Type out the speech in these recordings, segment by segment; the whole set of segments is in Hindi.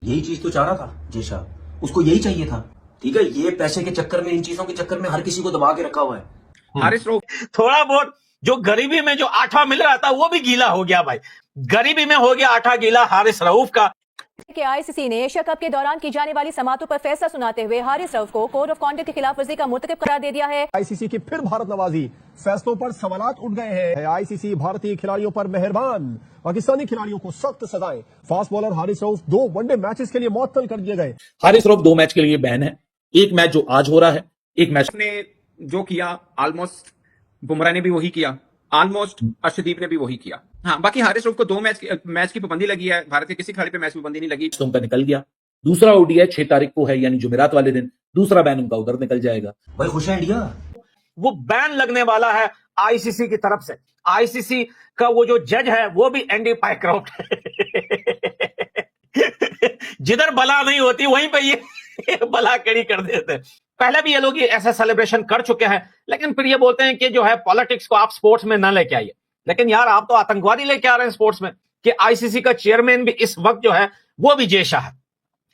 यही चीज तो चाह रहा था जेशा, उसको यही चाहिए था। ठीक है, ये पैसे के चक्कर में, इन चीजों के चक्कर में हर किसी को दबा के रखा हुआ है। हारिस रऊफ थोड़ा बहुत जो गरीबी में जो आटा मिल रहा था वो भी गीला हो गया भाई, गरीबी में हो गया आटा गीला हारिस रऊफ का। कि आईसीसी ने एशिया कप के दौरान की जाने वाली समातों पर फैसला सुनाते हुए हारिस रऊफ को कोड ऑफ कॉन्डक्ट की खिलाफ वर्जी का मुर्तकिब करार दे दिया है। आईसीसी की फिर भारत नवाजी, फैसलों पर सवालात उठ गए हैं। आईसीसी भारतीय खिलाड़ियों पर मेहरबान, पाकिस्तानी खिलाड़ियों को सख्त सजाएं। Fast bowler Haris Rauf 2 one day matches के लिए मुअत्तल कर दिए गए। हारिस रऊफ 2 मैच के लिए बैन है। एक मैच जो आज हो रहा है, एक मैच ने जो किया ऑलमोस्ट बुमराह ने भी वही किया, ऑलमोस्ट अर्शदीप ने भी वही किया। हाँ, बाकी हारिस रऊफ को 2 मैच की पाबंदी लगी है, भारत के किसी खिलाड़ी पे मैच की पाबंदी नहीं लगी। तो उनका निकल गया। दूसरा ओडीआई 6 तारीख को है, यानी जुमेरात वाले दिन दूसरा बैन उनका उधर निकल जाएगा। भाई खुश है इंडिया। वो बैन लगने वाला है आईसीसी की तरफ से। आईसीसी का वो जो जज है वो भी एंडी पाइक्रॉफ्ट है। जिधर बला नहीं होती वहीं पे ये बला कड़ी कर देते हैं। पहले भी ये लोग ऐसा सेलिब्रेशन कर चुके हैं, लेकिन फिर ये बोलते हैं कि जो है पॉलिटिक्स को आप स्पोर्ट्स में ना लेके आइए। लेकिन यार आप तो आतंकवादी लेके आ रहे हैं स्पोर्ट्स में, कि आईसीसी का चेयरमैन भी इस वक्त जो है वो भी जेशा है।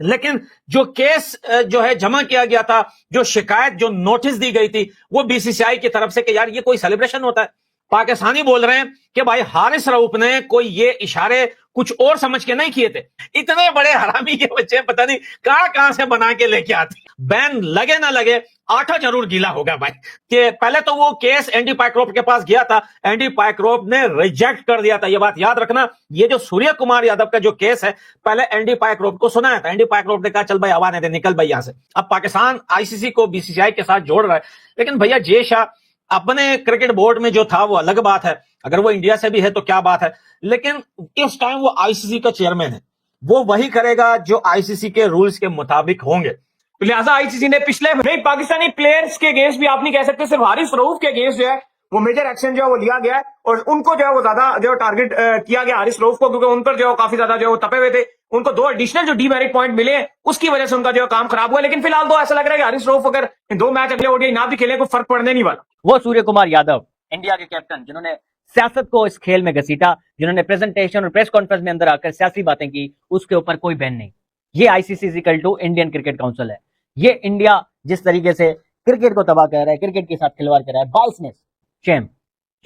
लेकिन जो केस जो है जमा किया गया था, जो शिकायत जो नोटिस दी गई थी, वो बीसीसीआई की तरफ से कि यार ये कोई सेलिब्रेशन होता है। पाकिस्तानी बोल रहे हैं कि भाई हारिस रऊफ ने कोई ये इशारे कुछ और समझ के नहीं किए थे। इतने बड़े हरामी के बच्चे पता नहीं कहां से बना के लेके आते। बैन लगे ना लगे, आटा जरूर गीला होगा भाई। कि पहले तो वो केस एंडी पाइक्रॉफ्ट के पास गया था, एंडी पाइक्रॉफ्ट ने रिजेक्ट कर दिया था। ये बात याद रखना। ये जो सूर्य कुमार यादव का जो केस है, पहले एंडी पाइक्रॉफ्ट को सुनाया था, एंडी पाइक्रॉफ्ट ने कहा चल भाई आवाज दे, निकल भाई यहां से। अब पाकिस्तान आईसीसी को बीसीसीआई के साथ जोड़ रहा है। लेकिन भैया जेशा अपने क्रिकेट बोर्ड में जो था वो अलग बात है, अगर वो इंडिया से भी है तो क्या बात है। लेकिन इस टाइम वो आईसीसी का चेयरमैन है, वो वही करेगा जो आईसीसी के रूल्स के मुताबिक होंगे। तो लिहाजा आईसीसी ने पिछले नहीं पाकिस्तानी प्लेयर्स के अगेंस्ट भी आप नहीं कह सकते, सिर्फ हारिस रऊफ के अगेंस्ट जो है वो मेजर एक्शन जो है वो लिया गया है, और उनको जो है वो ज्यादा जो टारगेट किया गया हारिस रऊफ को, क्योंकि उन पर जो काफी ज्यादा जो तपे हुए थे। उनको 2 एडिशनल जो डीमेरिट पॉइंट मिले, उसकी वजह से उनका जो काम खराब हुआ। लेकिन फिलहाल तो ऐसा लग रहा है कि हारिस रऊफ अगर 2 मैच अगले ओडीआई ना भी खेले कोई फर्क पड़ने नहीं वाला। वो सूर्य कुमार यादव, इंडिया के कैप्टन, जिन्होंने सियासत को इस खेल में घसीटा, जिन्होंने प्रेजेंटेशन और प्रेस कॉन्फ्रेंस में अंदर आकर सियासी बातें की, उसके ऊपर कोई बैन नहीं। ये ICC equal to Indian cricket council है। ये इंडिया जिस तरीके से क्रिकेट को तबाह कर रहा है, क्रिकेट के साथ खिलवाड़ कर रहा है, बाइसनेस, शेम,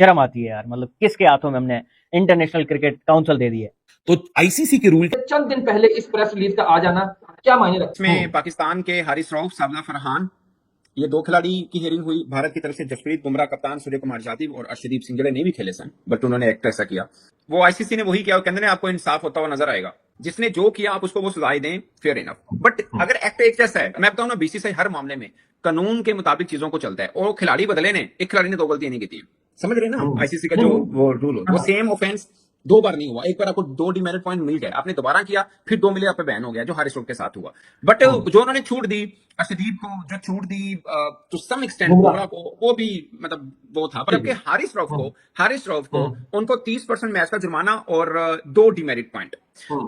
शर्म आती है यार। मतलब किसके हाथों में हमने इंटरनेशनल क्रिकेट काउंसिल दे दी है। तो आईसीसी के रूल चंद दिन पहले इस प्रेस रिलीज का आ जाना क्या मायने रखता है? इसमें पाकिस्तान के हारिस रऊफ, साबला फरहान, ये 2 खिलाड़ी की हियरिंग हुई। भारत की तरफ से जसप्रीत बुमराह कप्तान, सूर्य कुमार यादव और अर्शदीप सिंह नहीं भी खेले सन, बट उन्होंने एक्ट ऐसा किया। वो आईसीसी ने वही किया, वो कहते हैं आपको इंसाफ होता हुआ नजर आएगा। जिसने जो किया आप उसको वो सजाएं दें, फेयर इनफ। बट अगर एक्ट एक जैसा है, मैं बताऊं ना, बीसीसीआई हर मामले में कानून के मुताबिक चीजों को चलता है, और खिलाड़ी बदले ने, एक खिलाड़ी ने 2 गलतियां नहीं की थी, समझ रहे ना। आईसीसी का जो वो रूल हो, वो सेम ऑफेंस 2 बार नहीं हुआ। एक बार आपको 2 डीमेरिट पॉइंट मिल गए, आपने दोबारा किया, फिर 2 मिले, आप पे बैन हो गया, जो हारिस रऊफ के साथ हुआ। बट जो उन्होंने छूट दी अर्शदीप को, जो छूट दी टू सम एक्सटेंट बुमराह को, वो भी मतलब वो था। पर आपके हारिस रऊफ को उनको 30% मैच का जुर्माना और 2 डीमेरिट पॉइंट।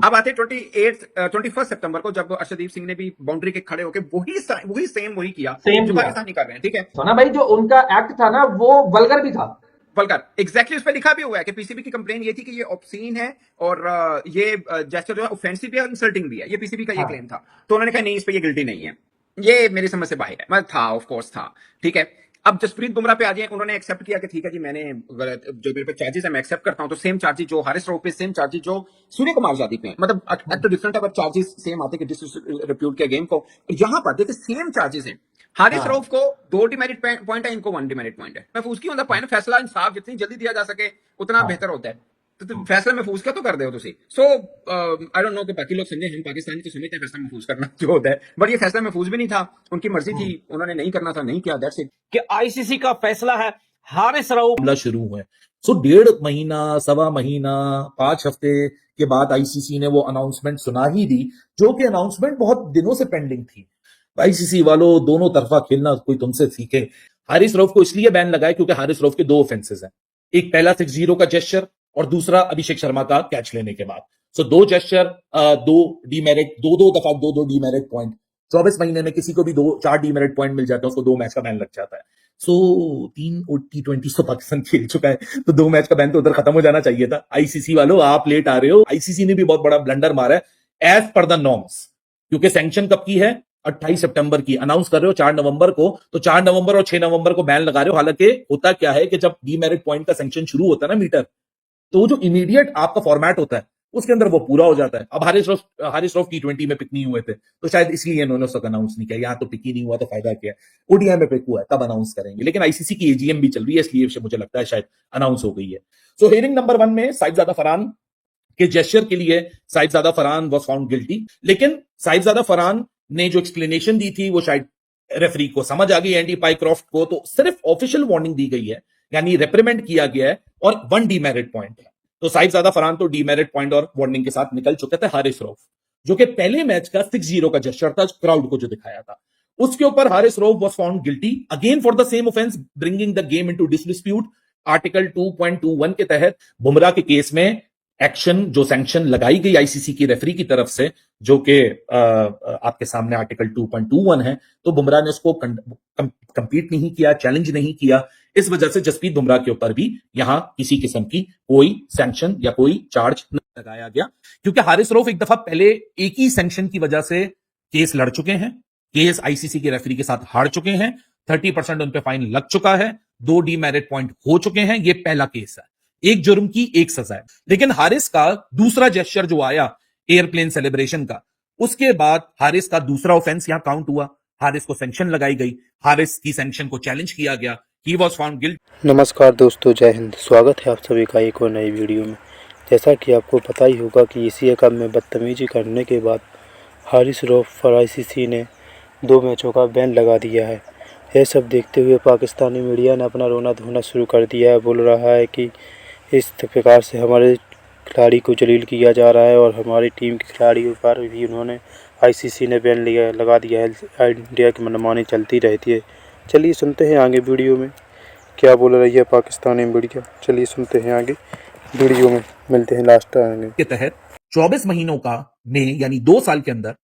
अब आते 21 सितंबर को, जब अर्शदीप सिंह ने भी बाउंड्री के खड़े होकर वही किया जो पाकिस्तानी कर रहे हैं। ठीक है सोना भाई, जो उनका एक्ट था ना वो वल्गर भी था। वल्गर एग्जैक्टली उस पर लिखा भी हुआ है कि पीसीबी की कंप्लेन ये थी कि ये ऑब्सीन है और ये जेस्चर जो है ऑफेंसिव भी है, इंसल्टिंग भी है। ये पीसीबी का ये क्लेम था। तो उन्होंने कहा नहीं, इस पे ये गिल्टी नहीं है। ये मेरी समझ से बाहर है। मतलब था, ऑफ कोर्स था, ठीक है। अब जसप्रीत बुमराह पे आ जाए, उन्होंने एक्सेप्ट किया कि ठीक है जी, मैंने गलत, जो मेरे पे चार्जेस है मैं एक्सेप्ट करता हूं। तो सेम चार्जेस जो हारिस रऊफ पे, सेम चार्जेस जो सूर्य कुमार यादव पे, मतलब एक्ट डिफरेंट है, बट चार्जेस सेम आते कि डिसरिप्यूट के गेम को। यहां पर देखिए सेम चार्जेस हैं। हारिस रऊफ को 2 डीमेरिट पॉइंट है, इनको 1 डीमेरिट पॉइंट है। महफूज की होता है, फैसला इंसाफ जितनी जल्दी दिया जा सके उतना बेहतर होता है। तो फैसला महफूज क्या तो कर दे हो तुसी। सो आई डोंट नो कि बाकी लोग समझे, हम पाकिस्तानी तो समझते हैं फैसला महफूज करना जो होता है, बट ये फैसला महफूज भी नहीं था, उनकी मर्जी थी, उन्होंने नहीं करना था, नहीं किया, दैट्स इट। कि आईसीसी का फैसला है, हारिस रऊफ मामला शुरू हुए। सो 1.5 महीना, 1.25 महीना, 5 हफ्ते के बाद आईसीसी ने वो अनाउंसमेंट सुना ही दी, जो कि अनाउंसमेंट बहुत दिनों से पेंडिंग थी। आईसीसी वालों, दोनों तरफा खेलना कोई तुमसे सीखे। हारिस रऊफ को इसलिए बैन लगाए क्योंकि हारिस रऊफ के 2 ऑफेंसेस हैं। एक पहला 6-0 का जेस्चर और दूसरा अभिषेक शर्मा का कैच लेने के बाद। सो 2 जेस्चर, 2 डीमेरिट, 2 दफा 2 डीमेरिट पॉइंट। 24 महीने में किसी को भी 4 डीमेरिट पॉइंट मिल जाता है, उसको 2 मैच का बैन लग जाता है। सो 3 T20 तो पाकिस्तान खेल चुका है, तो 2 मैच का बैन तो उधर खत्म हो जाना चाहिए था। आईसीसी वालों, आप लेट आ रहे हो। आईसीसी ने भी बहुत बड़ा ब्लंडर मारा है। एज पर द नॉर्म्स, क्योंकि सैंक्शन कब की है, 28 सितंबर की अनाउंस कर रहे हो 4 नवंबर को, तो 4 नवंबर और 6 नवंबर को बैन लगा रहे हो। हालांकि होता क्या है कि जब डीमेरिट पॉइंट का सैंक्शन शुरू होता है ना मीटर, तो वो जो इमीडिएट आपका फॉर्मेट होता है उसके अंदर वो पूरा हो जाता है। अब हारिस रऊफ T20 में पिक नहीं हुए थे, तो शायद इसलिए इन्होंने उसको अनाउंस नहीं किया। यहाँ तो पिक ही नहीं हुआ तो फायदा क्या है, ओडीआई में पिक हुआ है तब अनाउंस करेंगे। लेकिन आईसीसी की एजीएम भी चल रही है, इसलिए मुझे लगता है शायद अनाउंस हो गई है। सो हेयरिंग नंबर 1 में साहिबजादा फरहान के जेस्चर के लिए Sahibzada Farhan was found guilty, लेकिन साहिबजादा फरहान ने जो एक्सप्लेनेशन दी थी वो शायद रेफरी को समझ आ गई, एंडी पाइक्रॉफ्ट को, तो सिर्फ ऑफिशियल वार्निंग दी गई है, यानी रिप्रीमेंड किया गया है और 1 डीमेरिट पॉइंट है। तो साहिबजादा फरहान तो डीमेरिट पॉइंट और वार्निंग के साथ निकल चुके थे। हारिस रऊफ जो कि पहले मैच का 6-0 का जेस्चर था क्राउड को जो दिखाया था, उसके ऊपर Haris Rauf was found guilty again for the same offence bringing the game into disrepute. Article 2.21 के तहत बुमराह के केस में एक्शन जो सैंक्शन लगाई गई आईसीसी की रेफरी की तरफ से, जो कि आपके सामने आर्टिकल 2.21 है, तो बुमराह ने उसको कंपीट नहीं किया, चैलेंज नहीं किया। इस वजह से जसप्रीत बुमराह के ऊपर भी यहां किसी किस्म की कोई सैंक्शन या कोई चार्ज नहीं लगाया गया, क्योंकि हारिस रऊफ एक दफा पहले एक ही सैंक्शन की वजह से केस लड़ चुके हैं, केस आईसीसी के रेफरी के साथ हार चुके हैं, 30% उन पे फाइन लग चुका है, 2 डीमेरिट पॉइंट हो चुके हैं। ये पहला केस है, एक जुर्म की एक सजा है। लेकिन हारिस का दूसरा जेस्चर जो आया एयरप्लेन सेलिब्रेशन का, उसके बाद हारिस का दूसरा ऑफेंस यहां काउंट हुआ, हारिस को सैंक्शन लगाई गई, हारिस की सैंक्शन को चैलेंज किया गया, ही वाज फाउंड गिल्टी। नमस्कार दोस्तों, जय हिंद। स्वागत है आप सभी का एक और नई वीडियो में। जैसा कि आपको पता ही होगा कि एशिया कप में बदतमीजी करने के बाद हारिस रऊफ पर आईसीसी ने 2 मैचों का बैन लगा दिया है। यह सब देखते हुए पाकिस्तानी मीडिया ने अपना रोना धोना शुरू कर दिया है, बोल रहा है कि इस प्रकार से हमारे खिलाड़ी को जलील किया जा रहा है और हमारी टीम के खिलाड़ियों पर भी उन्होंने आईसीसी ने बैन लगा दिया है। इंडिया की मनमानी चलती रहती है। चलिए सुनते हैं आगे वीडियो में क्या बोल रही है पाकिस्तानी मीडिया। चलिए सुनते हैं आगे वीडियो में, मिलते हैं लास्ट आगे। के तहत 24 महीनों का में यानी 2 साल के अंदर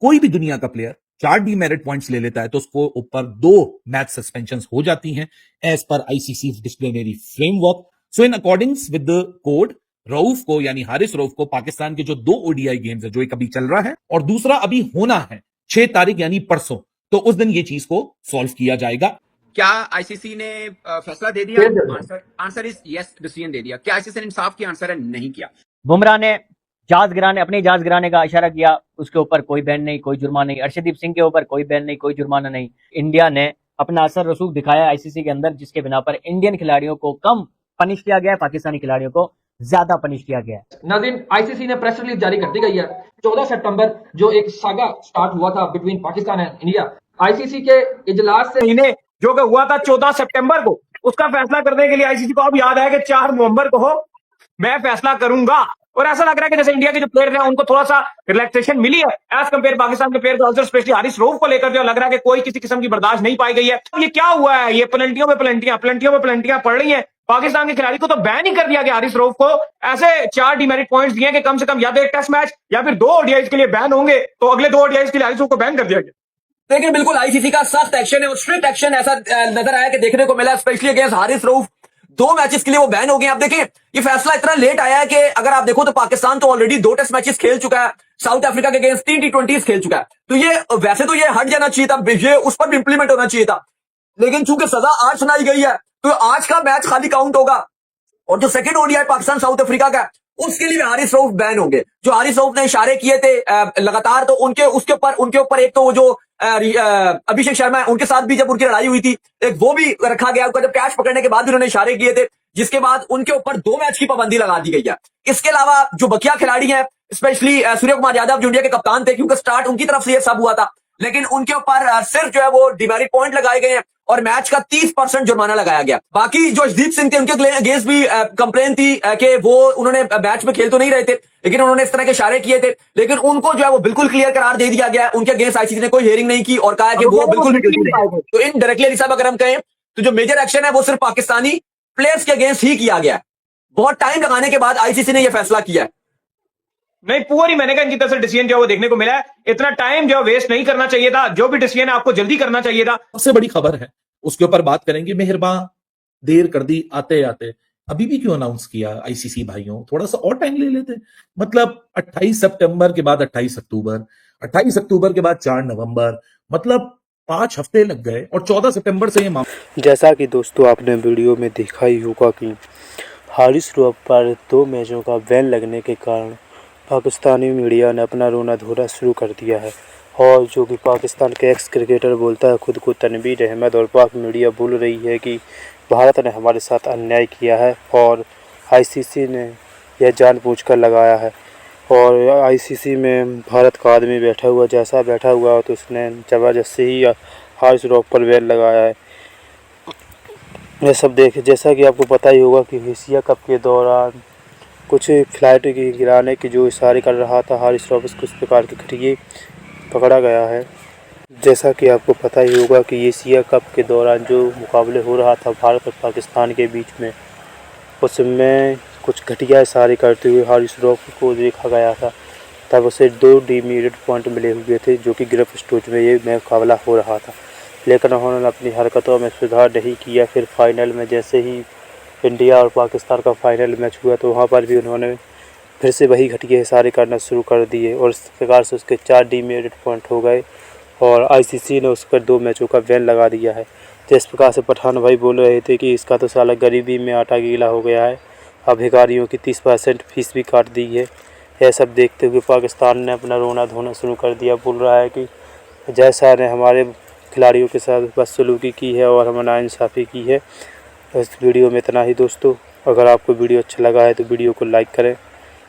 कोई भी दुनिया का प्लेयर 4 डीमेरिट पॉइंट्स ले लेता है तो उसको ऊपर 2 मैच सस्पेंशन हो जाती हैं as per ICC disciplinary framework. So in accordance with the code, Rauf को यानी हारिस रऊफ को पाकिस्तान के जो 2 ओडीआई गेम्स है, जो एक अभी चल रहा है और दूसरा अभी होना है 6 तारीख यानी परसों, तो उस दिन ये चीज को सॉल्व किया जाएगा। क्या आईसीसी ने फैसला दे दिया? आंसर इज यस, डिसीजन दे दिया। क्या आईसीसी ने इंसाफ किया? आंसर है नहीं किया। बुमराह ने अपनी जहाज गिराने का इशारा किया, उसके ऊपर कोई बैन नहीं, कोई जुर्माना नहीं। अर्शदीप सिंह के ऊपर कोई बैन नहीं, कोई जुर्माना नहीं। इंडिया ने अपना असर रसूख दिखाया आईसीसी के अंदर, जिसके बिना पर इंडियन खिलाड़ियों को कम पनिश किया गया है, पाकिस्तानी खिलाड़ियों को ज्यादा पनिश किया गया है। नाज़रीन, आईसीसी ने प्रेस रिलीज जारी कर दी गई है। 14 सितंबर जो एक सागा स्टार्ट हुआ था between Pakistan and India, ICC के इजलास से महीने जो कि हुआ था 14 सितंबर को, उसका फैसला करने के लिए आईसीसी को अब याद आया कि 4 नवंबर को मैं फैसला करूंगा। और ऐसा लग रहा है कि जैसे इंडिया के जो प्लेयर हैं उनको थोड़ा सा रिलैक्सेशन मिली है एज कंपेयर पाकिस्तान के प्लेयर, स्पेशली हारिस रऊफ को लेकर जो लग रहा है कि कोई किसी किस्म की बर्दाश्त नहीं पाई गई है। ये क्या हुआ है? ये पेनल्टियों में पेनल्टियां पड़ रही हैं। पाकिस्तान के खिलाड़ी को तो बैन ही कर दिया गया। हारिस रऊफ को ऐसे 4 डीमेरिट पॉइंट्स दिए कि कम से कम या तो एक टेस्ट मैच या फिर 2 ओडीआई के लिए बैन होंगे, तो अगले 2 ओडीआई के लिए हारिस रऊफ को बैन कर दिया गया। लेकिन बिल्कुल आईसीसी का सख्त एक्शन है और स्ट्रिक्ट एक्शन ऐसा नजर आया कि देखने को मिला, specially against Haris Rauf. 2 matches के लिए वो बैन हो गए। अब देखिए, ये फैसला इतना लेट आया है कि अगर आप देखो तो पाकिस्तान तो ऑलरेडी 2 टेस्ट मैचेस खेल चुका है, साउथ अफ्रीका के अगेंस्ट 3 T20s खेल चुका है। तो ये वैसे तो ये हट जाना चाहिए था, ये उस पर भी इंप्लीमेंट होना चाहिए था। लेकिन चूंकि सजा आज सुनाई गई है तो आज का मैच खाली काउंट होगा और जो second ODI Pakistan south Africa का, उसके लिए हारिस रऊफ बैन होंगे। जो हारिस रऊफ ने इशारे किए थे लगातार, तो उनके ऊपर एक तो जो अभिषेक शर्मा है, उनके साथ भी जब उनकी लड़ाई हुई थी, एक वो भी रखा गया। उनका जब कैच पकड़ने के बाद उन्होंने इशारे किए थे, जिसके बाद उनके ऊपर 2 मैच की पाबंदी लगा दी गई है। इसके अलावा जो बकिया खिलाड़ी हैं, स्पेशली सूर्य कुमार यादव जो इंडिया के कप्तान थे, क्योंकि स्टार्ट उनकी तरफ से ये सब हुआ था, लेकिन उनके ऊपर सिर्फ जो है वो डीमेरिट पॉइंट लगाए गए हैं और मैच का 30% जुर्माना लगाया गया। बाकी जो अर्शदीप सिंह थे, उनके अगेंस्ट भी कंप्लेन थी कि वो उन्होंने मैच में खेल तो नहीं रहे थे, लेकिन उन्होंने इस तरह के इशारे किए थे, लेकिन उनको जो है वो बिल्कुल क्लियर करार दे दिया गया। उनके अगेंस्ट आईसीसी ने कोई हियरिंग नहीं की और कहा कि वो बिल्कुल भी। तो इनडायरेक्टली अली साहब अगर हम कहें तो जो मेजर एक्शन है वो सिर्फ पाकिस्तानी प्लेयर्स के अगेंस्ट ही किया गया है। बहुत टाइम लगाने के बाद आईसीसी ने यह फैसला किया है। नहीं, पूरी मैंने कहा इनकी तरफ से डिसीजन जो वो देखने को मिला है। इतना टाइम जो वेस्ट नहीं करना चाहिए था, जो भी डिसीजन है आपको जल्दी करना चाहिए था। सबसे बड़ी खबर है, उसके ऊपर बात करेंगे। मेहरबान देर कर दी आते आते, अभी भी क्यों अनाउंस किया आईसीसी भाइयों? थोड़ा सा और टाइम ले लेते। मतलब 28 सितंबर के बाद 28 अक्टूबर, 28 अक्टूबर के बाद 4 नवंबर, मतलब 5 हफ्ते लग गए और 14 सितंबर से ये मामला। जैसा कि दोस्तों आपने वीडियो में देखा ही होगा कि हारिस रऊफ पर 2 मैचों का बैन लगने के कारण पाकिस्तानी मीडिया ने अपना रोना धोना शुरू कर दिया है। और जो कि पाकिस्तान के एक्स क्रिकेटर बोलता है खुद को तनवीर अहमद, और पाक मीडिया बोल रही है कि भारत ने हमारे साथ अन्याय किया है और आईसीसी ने यह जानबूझकर लगाया है। और आईसीसी में भारत का आदमी बैठा हुआ, जैसा बैठा हुआ तो उसने ज़बरदस्ती ही हारिस रऊफ पर बैन लगाया है। यह सब देखे, जैसा कि आपको पता ही होगा कि एशिया कप के दौरान कुछ फ्लाइट की गिराने की जो इशारे कर रहा था हारिस रऊफ, उसको इस प्रकार के खटिए पकड़ा गया है। जैसा कि आपको पता ही होगा कि एशिया कप के दौरान जो मुकाबले हो रहा था भारत और पाकिस्तान के बीच में, उसमें कुछ घटिया इशारे करते हुए हारिस रऊफ को देखा गया था। तब उसे 2 डीमेरिट पॉइंट मिले हुए थे, जो कि ग्रुप स्टेज में ये मुकाबला हो रहा था। लेकिन उन्होंने अपनी हरकतों में सुधार नहीं किया। फिर फाइनल में जैसे ही इंडिया और पाकिस्तान का फाइनल मैच हुआ तो वहाँ पर भी उन्होंने फिर से वही घटिया इशारे करना शुरू कर दिए और इस प्रकार से उसके 4 डीमेरिट पॉइंट हो गए और आईसीसी ने उस पर 2 मैचों का बैन लगा दिया है। जिस प्रकार से पठान भाई बोल रहे थे कि इसका तो साला गरीबी में आटा गीला हो गया है, अब भिखारियों की 30% फीस भी काट दी है। यह सब देखते हुए पाकिस्तान ने अपना रोना धोना शुरू कर दिया। बोल रहा है कि जैसा ने हमारे खिलाड़ियों के साथ बदसलूकी की है और हमें नाइंसाफ़ी की है। इस वीडियो में इतना ही दोस्तों। अगर आपको वीडियो अच्छा लगा है तो वीडियो को लाइक करें,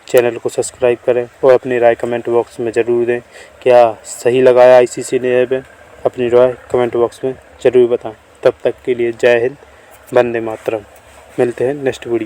चैनल को सब्सक्राइब करें और अपनी राय कमेंट बॉक्स में ज़रूर दें। क्या सही लगाया आईसीसी ने यह बैन? अपनी राय कमेंट बॉक्स में ज़रूर बताएं। तब तक के लिए जय हिंद, वंदे मातरम। मिलते हैं नेक्स्ट वीडियो।